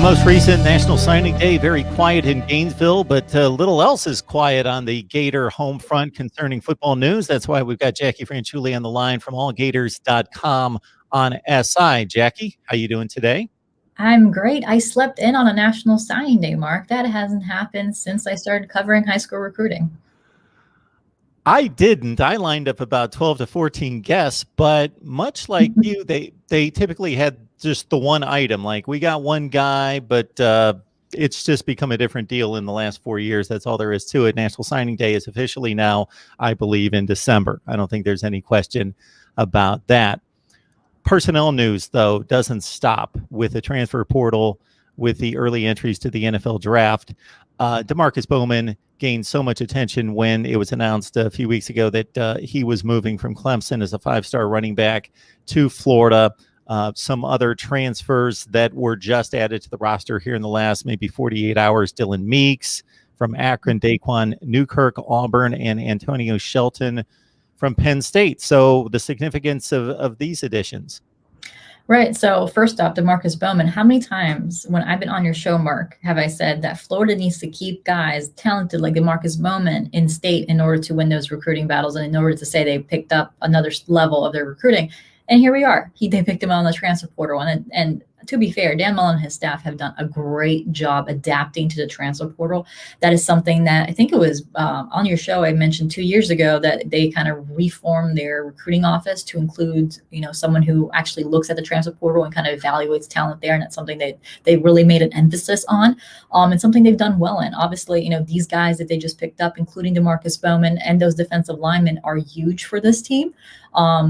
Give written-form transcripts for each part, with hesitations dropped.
Most recent National Signing Day, very quiet in Gainesville, but little else is quiet on the Gator home front concerning football news. That's why we've got Jackie Franchuli on the line from allgators.com on SI. Jackie, how you doing today? I'm great. I slept in on a National Signing Day, Mark. That hasn't happened since I started covering high school recruiting. I didn't. I lined up about 12 to 14 guests, but much like you, they typically had just the one item. Like, we got one guy, but it's just become a different deal in the last 4 years. That's all there is to it. National Signing Day is officially now, I believe, in December. I don't think there's any question about that. Personnel news, though, doesn't stop with the transfer portal, with the early entries to the NFL draft. DeMarcus Bowman gained so much attention when it was announced a few weeks ago that he was moving from Clemson as a five-star running back to Florida. Some other transfers that were just added to the roster here in the last maybe 48 hours: Dylan Meeks from Akron, Daquan Newkirk, Auburn, and Antonio Shelton from Penn State. So the significance of these additions. Right. So first off, DeMarcus Bowman, how many times when I've been on your show, Mark, have I said that Florida needs to keep guys talented like DeMarcus Bowman in state in order to win those recruiting battles and in order to say they picked up another level of their recruiting? And here we are. They picked him on the transfer portal. And to be fair, Dan Mullen and his staff have done a great job adapting to the transfer portal. That is something that I think it was on your show I mentioned 2 years ago, that they kind of reformed their recruiting office to include, someone who actually looks at the transfer portal and kind of evaluates talent there. And that's something that they really made an emphasis on, and something they've done well in. Obviously, these guys that they just picked up, including DeMarcus Bowman and those defensive linemen, are huge for this team.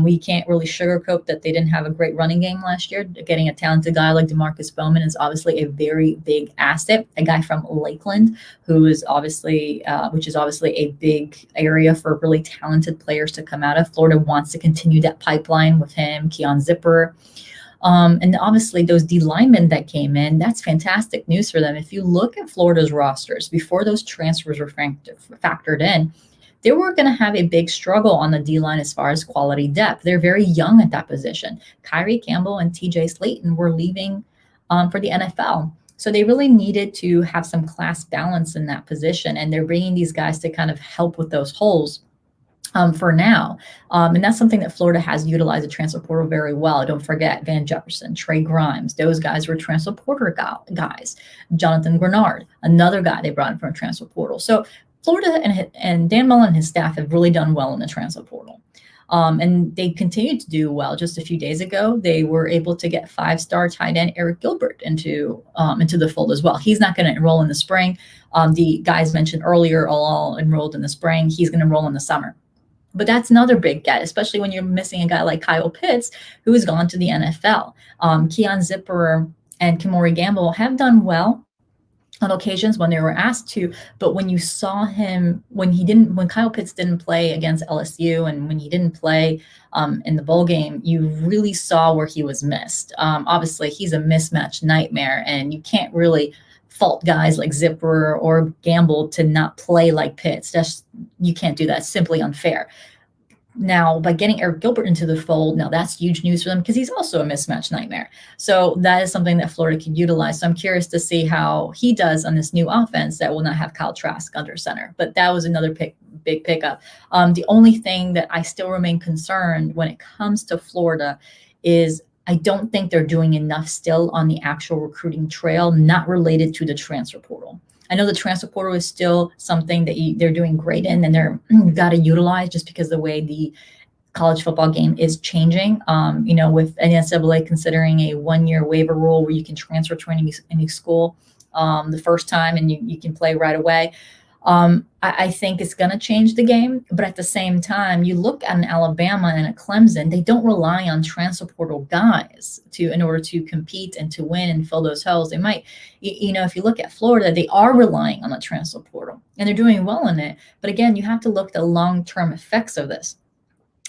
We can't really sugarcoat that they didn't have a great running game last year. Getting a talented guy like DeMarcus Bowman is obviously a very big asset. A guy from Lakeland, who is obviously, which is obviously a big area for really talented players to come out of. Florida wants to continue that pipeline with him, Keon Zipper. And obviously those D linemen that came in, that's fantastic news for them. If you look at Florida's rosters before those transfers were factored in, they were going to have a big struggle on the D-line as far as quality depth. They're very young at that position. Kyrie Campbell and TJ Slayton were leaving for the NFL. So they really needed to have some class balance in that position. And they're bringing these guys to kind of help with those holes for now. And that's something that Florida has utilized the transfer portal very well. Don't forget Van Jefferson, Trey Grimes. Those guys were transfer portal guys. Jonathan Grenard, another guy they brought in from a transfer portal. So Florida and Dan Mullen and his staff have really done well in the transfer portal. And they continue to do well. Just a few days ago, they were able to get five-star tight end Eric Gilbert into the fold as well. He's not going to enroll in the spring. The guys mentioned earlier all enrolled in the spring. He's going to enroll in the summer. But that's another big get, especially when you're missing a guy like Kyle Pitts, who has gone to the NFL. Keon Zipper and Kamori Gamble have done well on occasions when they were asked to, but when you saw him, when Kyle Pitts didn't play against LSU and when he didn't play in the bowl game, you really saw where he was missed. Obviously, he's a mismatch nightmare, and you can't really fault guys like Zipper or Gamble to not play like Pitts. You can't do that. It's simply unfair. Now, by getting Eric Gilbert into the fold, now that's huge news for them because he's also a mismatch nightmare. So that is something that Florida can utilize. So I'm curious to see how he does on this new offense that will not have Kyle Trask under center. But that was another big pickup. The only thing that I still remain concerned when it comes to Florida is I don't think they're doing enough still on the actual recruiting trail, not related to the transfer portal. I know the transfer portal is still something that they're doing great in, and they're got to utilize just because the way the college football game is changing. With NCAA considering a 1-year waiver rule where you can transfer to any school the first time and you can play right away. I think it's going to change the game, but at the same time, you look at an Alabama and a Clemson, they don't rely on transfer portal guys in order to compete and to win and fill those holes. They might, if you look at Florida, they are relying on the transfer portal and they're doing well in it. But again, you have to look at the long-term effects of this.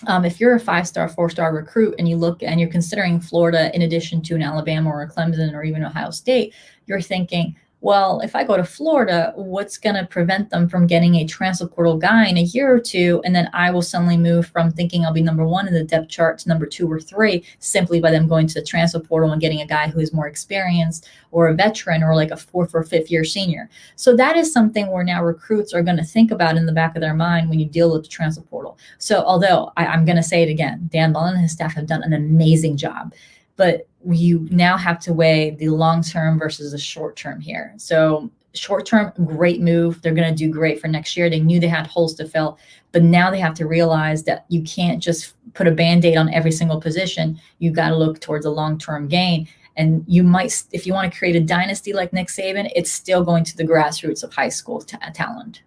If you're a 5-star, 4-star recruit and you're considering Florida in addition to an Alabama or a Clemson or even Ohio State, you're thinking, Well, if I go to Florida, what's going to prevent them from getting a transfer portal guy in a year or two? And then I will suddenly move from thinking I'll be number one in the depth chart to number 2 or 3 simply by them going to the transfer portal and getting a guy who is more experienced or a veteran or like a 4th or 5th year senior. So that is something where now recruits are going to think about in the back of their mind when you deal with the transfer portal. So although I'm going to say it again, Dan Mullen and his staff have done an amazing job, but you now have to weigh the long term versus the short term here. So short term, great move. They're going to do great for next year. They knew they had holes to fill, but now they have to realize that you can't just put a Band-Aid on every single position. You got to look towards a long-term gain. And you might, if you want to create a dynasty like Nick Saban, it's still going to the grassroots of high school talent.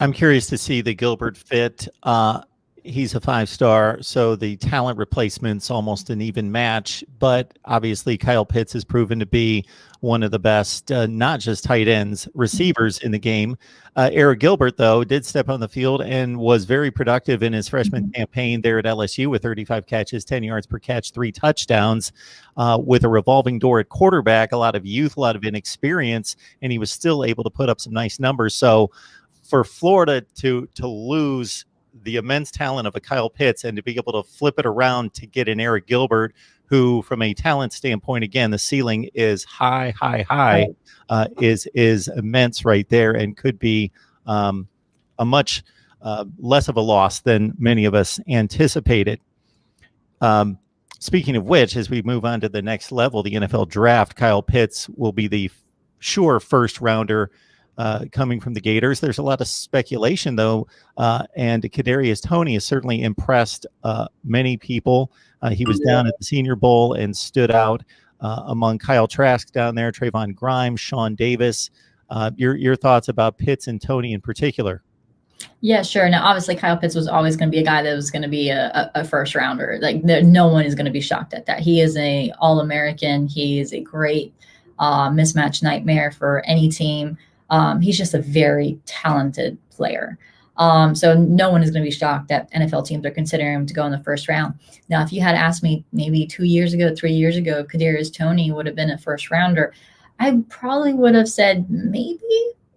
I'm curious to see the Gilbert fit. He's a 5-star, so the talent replacement's almost an even match. But obviously, Kyle Pitts has proven to be one of the best, not just tight ends, receivers in the game. Eric Gilbert, though, did step on the field and was very productive in his freshman campaign there at LSU with 35 catches, 10 yards per catch, 3 touchdowns, with a revolving door at quarterback, a lot of youth, a lot of inexperience, and he was still able to put up some nice numbers. So for Florida to lose the immense talent of a Kyle Pitts and to be able to flip it around to get an Eric Gilbert, who from a talent standpoint, again, the ceiling is high, is immense right there and could be a much less of a loss than many of us anticipated. Speaking of which, as we move on to the next level, the NFL draft, Kyle Pitts will be the sure first rounder coming from the Gators. There's a lot of speculation, though, and Kadarius Toney has certainly impressed many people. He was down at the Senior Bowl and stood out among Kyle Trask down there, Trayvon Grimes, Sean Davis. Your thoughts about Pitts and Toney in particular? Yeah, sure. Now, obviously, Kyle Pitts was always going to be a guy that was going to be a first rounder. Like, no one is going to be shocked at that. He is a All-American. He is a great mismatch nightmare for any team. He's just a very talented player. So no one is going to be shocked that NFL teams are considering him to go in the first round. Now, if you had asked me maybe 2 years ago, 3 years ago, if Kadarius Toney would have been a first rounder, I probably would have said maybe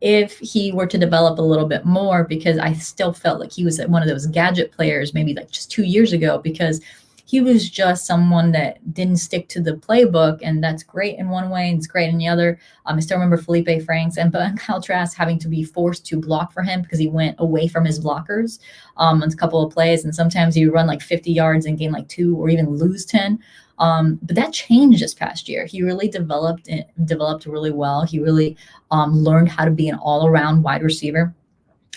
if he were to develop a little bit more, because I still felt like he was one of those gadget players, maybe like just 2 years ago, because he was just someone that didn't stick to the playbook, and that's great in one way and it's great in the other. I still remember Felipe Franks and Kyle Trask having to be forced to block for him because he went away from his blockers on a couple of plays, and sometimes he would run like 50 yards and gain like 2 or even lose 10. But that changed this past year. He really developed really well. He really learned how to be an all-around wide receiver.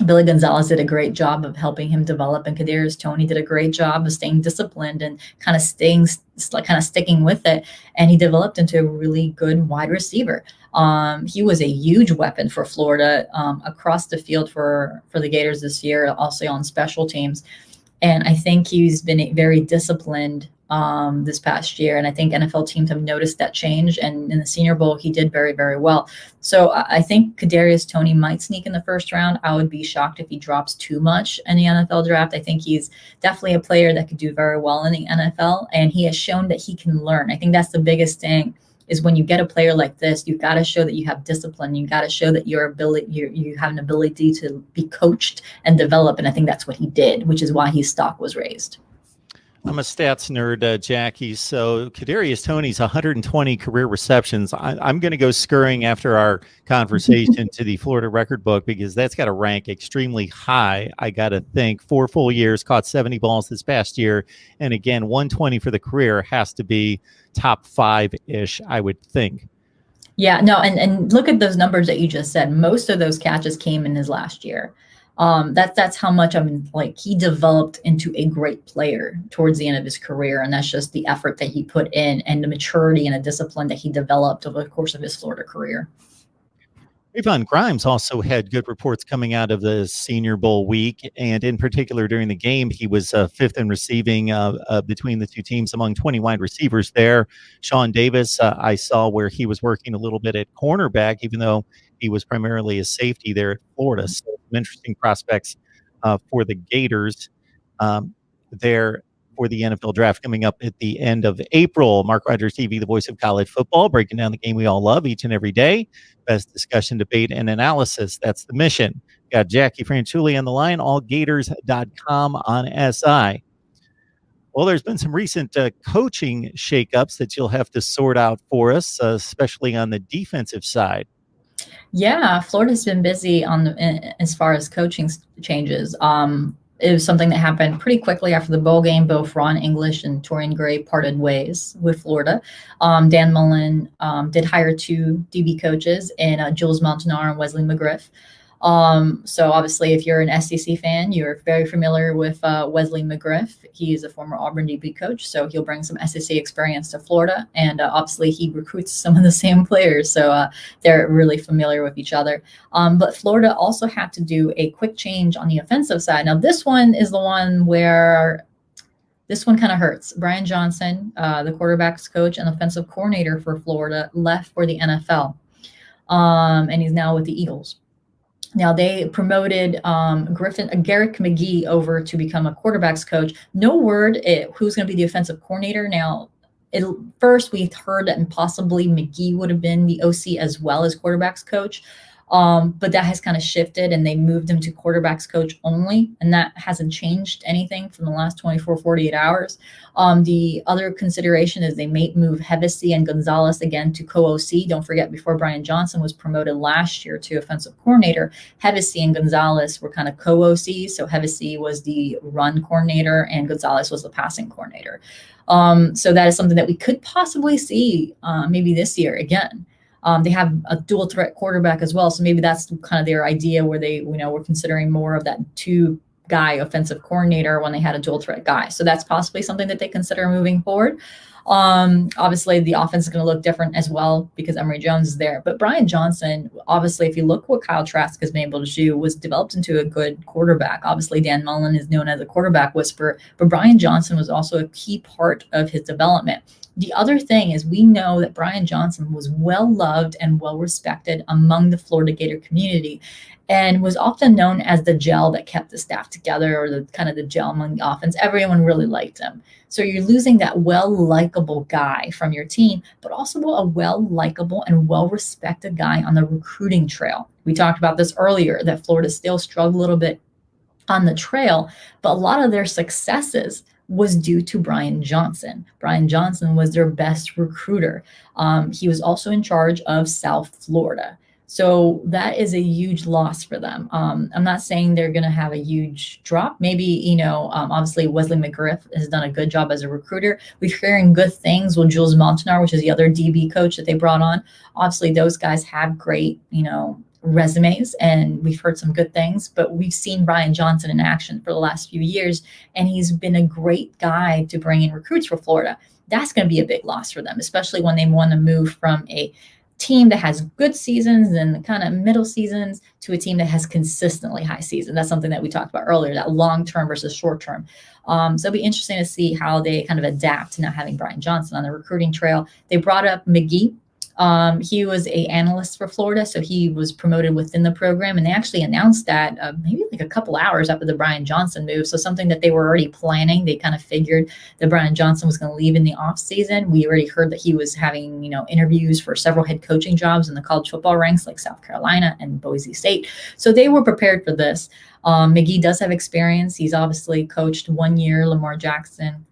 Billy Gonzalez did a great job of helping him develop, and Kadarius Toney did a great job of staying disciplined and kind of sticking with it. And he developed into a really good wide receiver. He was a huge weapon for Florida across the field for the Gators this year, also on special teams. And I think he's been very disciplined this past year. And I think NFL teams have noticed that change. And in the Senior Bowl, he did very, very well. So I think Kadarius Toney might sneak in the first round. I would be shocked if he drops too much in the NFL draft. I think he's definitely a player that could do very well in the NFL. And he has shown that he can learn. I think that's the biggest thing, is when you get a player like this, you've got to show that you have discipline. You got to show that you have an ability to be coached and develop. And I think that's what he did, which is why his stock was raised. I'm a stats nerd, Jackie. So Kadarius Toney's 120 career receptions. I'm going to go scurrying after our conversation to the Florida record book, because that's got to rank extremely high. I got to think 4 full years, caught 70 balls this past year. And again, 120 for the career has to be top 5-ish, I would think. Yeah, no, and look at those numbers that you just said. Most of those catches came in his last year. That's how much he developed into a great player towards the end of his career. And that's just the effort that he put in and the maturity and the discipline that he developed over the course of his Florida career. Trayvon Grimes also had good reports coming out of the Senior Bowl week, and in particular during the game, he was 5th in receiving between the two teams among 20 wide receivers there. Sean Davis, I saw where he was working a little bit at cornerback, even though he was primarily a safety there at Florida. So some interesting prospects for the Gators there. for the NFL draft coming up at the end of April. Mark Rogers TV, the voice of college football, breaking down the game we all love each and every day. Best discussion, debate, and analysis. That's the mission. Got Jackie Franchuli on the line, allgators.com on SI. Well, there's been some recent coaching shakeups that you'll have to sort out for us, especially on the defensive side. Yeah, Florida's been busy on as far as coaching changes. It was something that happened pretty quickly after the bowl game. Both Ron English and Torian Gray parted ways with Florida. Dan Mullen did hire 2 DB coaches, and Jules Montanar and Wesley McGriff. So obviously, if you're an SEC fan, you're very familiar with Wesley McGriff. He is a former Auburn DB coach, so he'll bring some SEC experience to Florida. And obviously, he recruits some of the same players, so they're really familiar with each other. But Florida also had to do a quick change on the offensive side. Now, this one is the one where this one kind of hurts. Brian Johnson, the quarterback's coach and offensive coordinator for Florida, left for the NFL, and he's now with the Eagles. Now, they promoted Garrett McGee over to become a quarterback's coach. No word who's going to be the offensive coordinator. Now, first we heard that possibly McGee would have been the OC as well as quarterback's coach. But that has kind of shifted, and they moved him to quarterback's coach only, and that hasn't changed anything from the last 24, 48 hours. The other consideration is they may move Hevesy and Gonzalez again to co-OC. Don't forget, before Brian Johnson was promoted last year to offensive coordinator, Hevesy and Gonzalez were kind of co-OCs. So Hevesy was the run coordinator, and Gonzalez was the passing coordinator. So that is something that we could possibly see maybe this year again. They have a dual threat quarterback as well. So maybe that's kind of their idea, where they, were considering more of that 2-guy offensive coordinator when they had a dual threat guy. So that's possibly something that they consider moving forward. Obviously the offense is going to look different as well because Emory Jones is there. But Brian Johnson, obviously, if you look what Kyle Trask has been able to do, was developed into a good quarterback. Obviously, Dan Mullen is known as a quarterback whisperer, but Brian Johnson was also a key part of his development. The other thing is, we know that Brian Johnson was well loved and well respected among the Florida Gator community, and was often known as the gel that kept the staff together, or the kind of the gel among the offense. Everyone really liked him. So you're losing that well-likable guy from your team, but also a well-likable and well-respected guy on the recruiting trail. We talked about this earlier, that Florida still struggled a little bit on the trail, but a lot of their successes was due to Brian Johnson. Brian Johnson was their best recruiter. He was also in charge of South Florida. So that is a huge loss for them. I'm not saying they're going to have a huge drop. Maybe, obviously Wesley McGriff has done a good job as a recruiter. We're hearing good things with Jules Montanar, which is the other DB coach that they brought on. Obviously, those guys have great, resumes, and we've heard some good things, but we've seen Brian Johnson in action for the last few years, and he's been a great guy to bring in recruits for Florida. That's going to be a big loss for them, especially when they want to move from a team that has good seasons and kind of middle seasons to a team that has consistently high season. That's something that we talked about earlier, that long-term versus short-term. So it'll be interesting to see how they kind of adapt to not having Brian Johnson on the recruiting trail. They brought up McGee. He was an analyst for Florida, so he was promoted within the program, and they actually announced that maybe like a couple hours after the Brian Johnson move. So something that they were already planning. They kind of figured that Brian Johnson was going to leave in the off season. We already heard that he was having, interviews for several head coaching jobs in the college football ranks, like South Carolina and Boise State. So they were prepared for this. McGee does have experience. He's obviously coached 1 year Lamar Jackson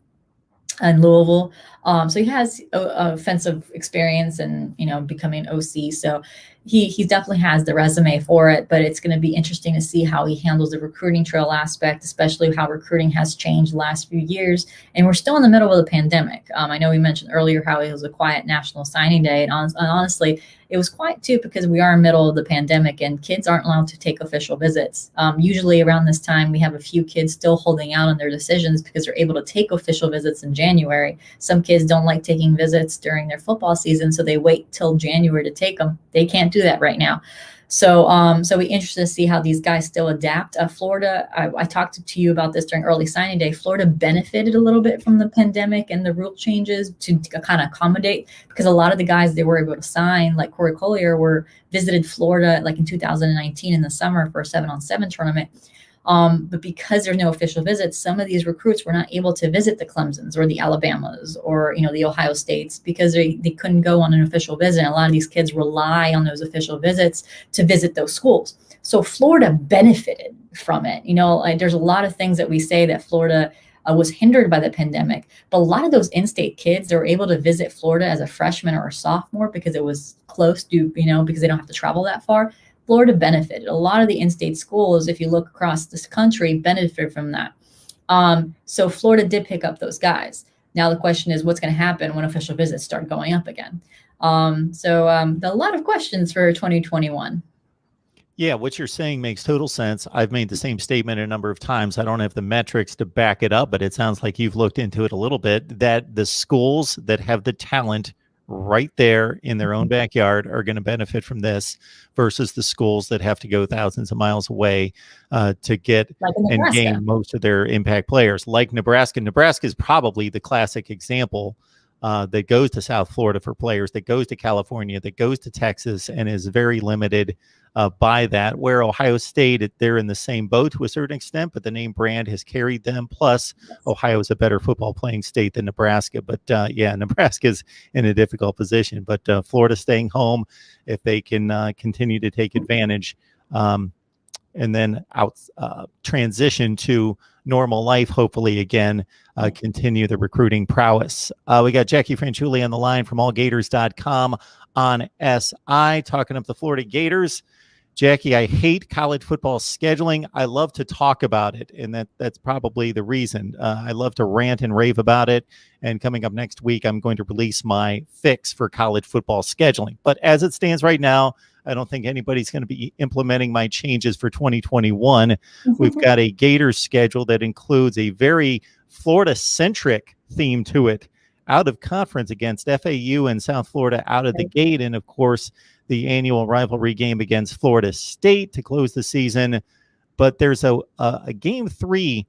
and Louisville. So he has offensive experience and, becoming OC. So he definitely has the resume for it, but it's going to be interesting to see how he handles the recruiting trail aspect, especially how recruiting has changed the last few years. And we're still in the middle of the pandemic. I know we mentioned earlier how it was a quiet National Signing Day. And honestly, it was quiet too, because we are in the middle of the pandemic and kids aren't allowed to take official visits. Usually around this time, we have a few kids still holding out on their decisions because they're able to take official visits in January. Some kids don't like taking visits during their football season, so they wait till January to take them. They can't do that right now. So we're interested to see how these guys still adapt. Florida, I talked to you about this during early signing day. Florida benefited a little bit from the pandemic and the rule changes to kind of accommodate, because a lot of the guys they were able to sign, like Corey Collier, visited Florida like in 2019 in the summer for a 7-on-7 tournament. But because there's no official visits, some of these recruits were not able to visit the Clemsons or the Alabamas or, the Ohio States because they couldn't go on an official visit. And a lot of these kids rely on those official visits to visit those schools. So Florida benefited from it. There's a lot of things that we say that Florida was hindered by the pandemic, but a lot of those in-state kids, they were able to visit Florida as a freshman or a sophomore because it was close to, because they don't have to travel that far. Florida benefited. A lot of the in-state schools, if you look across this country, benefited from that. So Florida did pick up those guys. Now the question is, what's going to happen when official visits start going up again? So a lot of questions for 2021. Yeah, what you're saying makes total sense. I've made the same statement a number of times. I don't have the metrics to back it up, but it sounds like you've looked into it a little bit, that the schools that have the talent right there in their own backyard are going to benefit from this versus the schools that have to go thousands of miles away to get and gain most of their impact players, like Nebraska. Nebraska is probably the classic example that goes to South Florida for players, that goes to California, that goes to Texas, and is very limited by that. Where Ohio State, they're in the same boat to a certain extent, but the name brand has carried them. Plus, Ohio is a better football playing state than Nebraska. But yeah, Nebraska's in a difficult position. But Florida staying home, if they can continue to take advantage, and then transition to normal life, hopefully again, continue the recruiting prowess. We got Jackie Franchuli on the line from allgators.com on SI, talking up the Florida Gators. Jackie, I hate college football scheduling. I love to talk about it, and that's probably the reason. I love to rant and rave about it, and coming up next week, I'm going to release my fix for college football scheduling. But as it stands right now, I don't think anybody's going to be implementing my changes for 2021. We've got a Gators schedule that includes a very Florida-centric theme to it, out of conference against FAU and South Florida out of the gate, and of course, the annual rivalry game against Florida State to close the season. But there's a game 3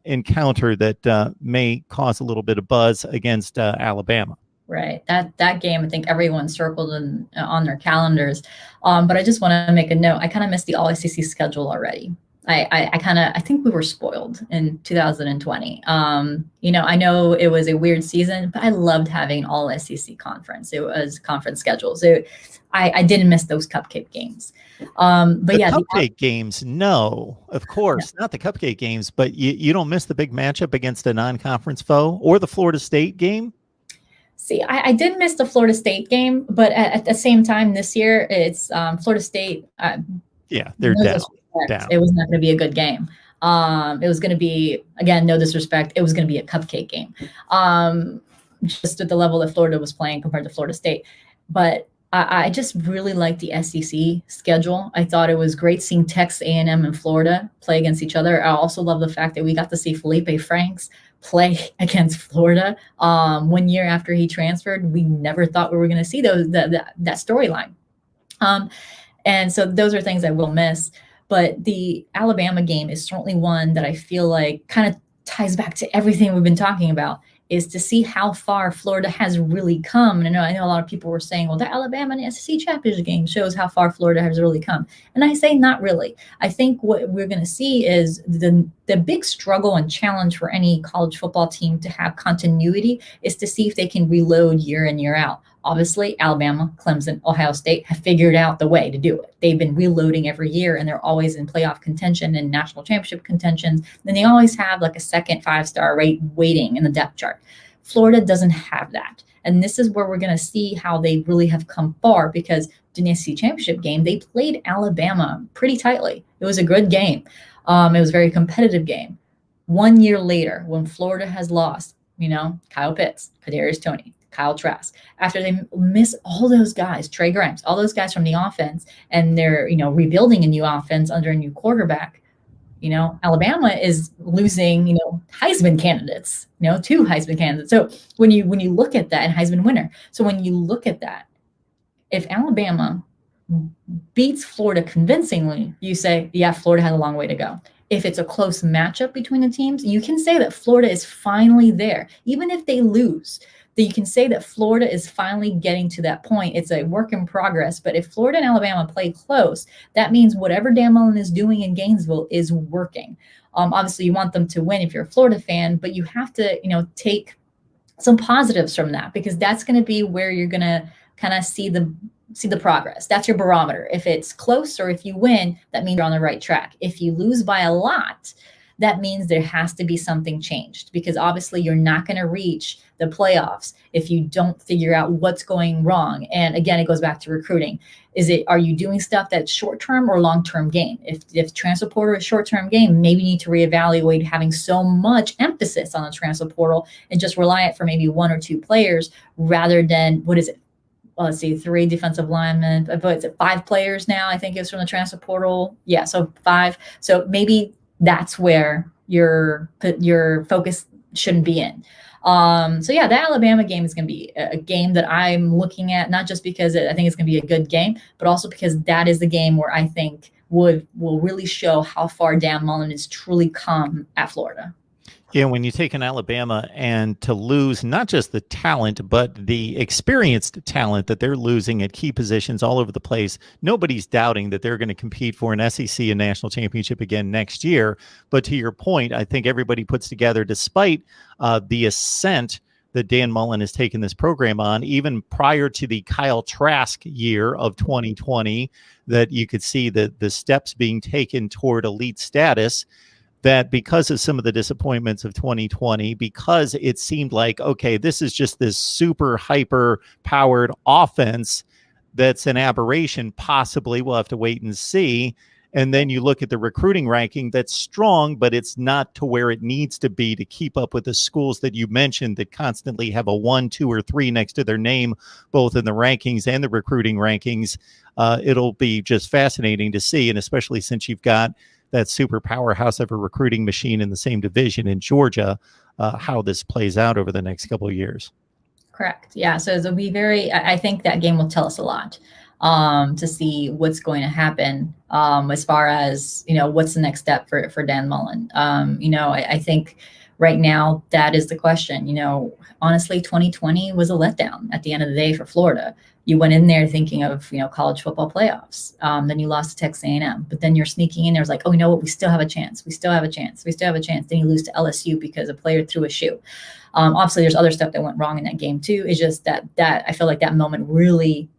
encounter that may cause a little bit of buzz against Alabama. Right. That game, I think everyone circled on their calendars. But I just want to make a note. I kind of missed the All SEC schedule already. I think we were spoiled in 2020. I know it was a weird season, but I loved having an All SEC conference. It was conference schedule. So I didn't miss those cupcake games. But the yeah, cupcake games, no, of course, not the cupcake games, but you don't miss the big matchup against a non-conference foe or the Florida State game. See, I did miss the Florida State game, but at the same time this year, it's Florida State. Yeah, they're down. It was not going to be a good game. It was going to be, again, no disrespect, it was going to be a cupcake game. Just at the level that Florida was playing compared to Florida State. But I just really liked the SEC schedule. I thought it was great seeing Texas A&M and Florida play against each other. I also love the fact that we got to see Felipe Franks play against Florida 1 year after he transferred. We never thought we were going to see that storyline. And so those are things I will miss. But the Alabama game is certainly one that I feel like kind of ties back to everything we've been talking about, is to see how far Florida has really come. And I know a lot of people were saying, well, the Alabama and SEC championship game shows how far Florida has really come. And I say not really. I think what we're going to see is the big struggle and challenge for any college football team to have continuity is to see if they can reload year in, year out. Obviously, Alabama, Clemson, Ohio State have figured out the way to do it. They've been reloading every year, and they're always in playoff contention and national championship contentions. Then they always have like a second 5-star rate waiting in the depth chart. Florida doesn't have that. And this is where we're going to see how they really have come far, because in the SEC championship game, they played Alabama pretty tightly. It was a good game. It was a very competitive game. 1 year later, when Florida has lost, Kyle Pitts, Kadarius Toney, Kyle Trask, after they miss all those guys, Trey Grimes, all those guys from the offense, and they're, rebuilding a new offense under a new quarterback, Alabama is losing, Heisman candidates, 2 Heisman candidates. So when you look at that, and Heisman winner. So when you look at that, if Alabama beats Florida convincingly, you say, yeah, Florida has a long way to go. If it's a close matchup between the teams, you can say that Florida is finally there. Even if they lose, that you can say that Florida is finally getting to that point. It's a work in progress, but if Florida and Alabama play close, that means whatever Dan Mullen is doing in Gainesville is working. Obviously, you want them to win if you're a Florida fan, but you have to, take some positives from that, because that's going to be where you're going to kind of see the progress. That's your barometer. If it's close or if you win, that means you're on the right track. If you lose by a lot, that means there has to be something changed, because obviously you're not going to reach the playoffs if you don't figure out what's going wrong. And again, it goes back to recruiting. Are you doing stuff that's short-term or long-term gain? If transfer portal is short-term gain, maybe you need to reevaluate having so much emphasis on the transfer portal and just rely it for maybe 1 or 2 players rather than, what is it? Well, let's see, 3 defensive linemen, but it's 5 players now, I think it's from the transfer portal. Yeah, so 5. So maybe that's where your focus shouldn't be in. So yeah, the Alabama game is going to be a game that I'm looking at, not just because I think it's going to be a good game, but also because that is the game where I think will really show how far Dan Mullen has truly come at Florida. Yeah, when you take an Alabama and to lose not just the talent, but the experienced talent that they're losing at key positions all over the place, nobody's doubting that they're going to compete for an SEC and national championship again next year. But to your point, I think everybody puts together, despite the ascent that Dan Mullen has taken this program on, even prior to the Kyle Trask year of 2020, that you could see the steps being taken toward elite status, that because of some of the disappointments of 2020, because it seemed like, okay, this is just this super hyper powered offense that's an aberration, possibly, we'll have to wait and see. And then you look at the recruiting ranking that's strong, but it's not to where it needs to be to keep up with the schools that you mentioned that constantly have a 1, 2, or 3 next to their name, both in the rankings and the recruiting rankings. It'll be just fascinating to see, and especially since you've got that super powerhouse of a recruiting machine in the same division in Georgia, how this plays out over the next couple of years. Correct. Yeah. So it'll be I think that game will tell us a lot to see what's going to happen as far as, what's the next step for Dan Mullen. I think right now that is the question. Honestly, 2020 was a letdown at the end of the day for Florida. You went in there thinking of, college football playoffs. Then you lost to Texas A&M, but then you're sneaking in there. It's like, oh, you know what? We still have a chance. We still have a chance. We still have a chance. Then you lose to LSU because a player threw a shoe. Obviously, there's other stuff that went wrong in that game too. It's just that I feel like that moment really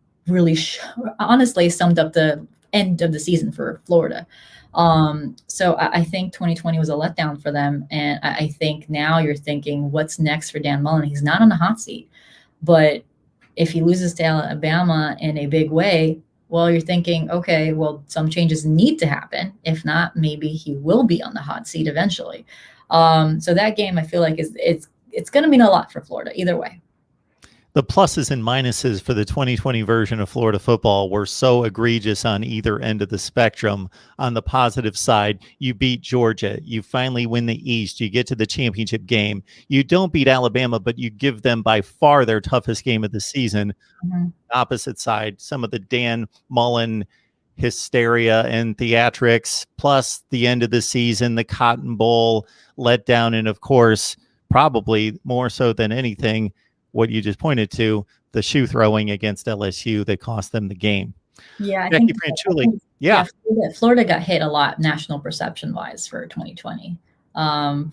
honestly summed up the end of the season for Florida. So I think 2020 was a letdown for them. And I think now you're thinking, what's next for Dan Mullen? He's not on the hot seat, but if he loses to Alabama in a big way, well, you're thinking, okay, well, some changes need to happen. If not, maybe he will be on the hot seat eventually. So that game, I feel like it's going to mean a lot for Florida either way. The pluses and minuses for the 2020 version of Florida football were so egregious on either end of the spectrum. On the positive side, you beat Georgia. You finally win the East. You get to the championship game. You don't beat Alabama, but you give them by far their toughest game of the season. Mm-hmm. Opposite side, some of the Dan Mullen hysteria and theatrics, plus the end of the season, the Cotton Bowl letdown, and of course, probably more so than anything, what you just pointed to, the shoe throwing against LSU that cost them the game. Yeah, I think Florida got hit a lot national perception wise for 2020.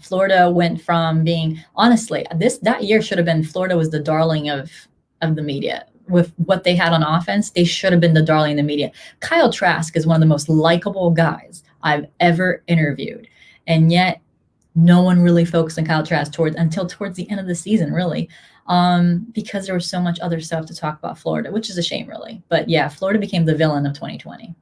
Florida went from being, honestly, that year should have been, Florida was the darling of the media. With what they had on offense, they should have been the darling of the media. Kyle Trask is one of the most likable guys I've ever interviewed, and yet no one really focused on Kyle Trask until towards the end of the season, really. Because there was so much other stuff to talk about Florida, which is a shame, really. But yeah, Florida became the villain of 2020.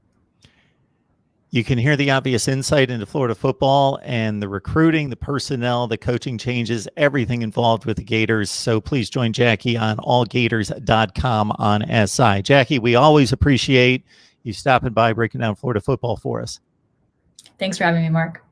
You can hear the obvious insight into Florida football and the recruiting, the personnel, the coaching changes, everything involved with the Gators. So please join Jackie on allgators.com on SI. Jackie, we always appreciate you stopping by, breaking down Florida football for us. Thanks for having me, Mark.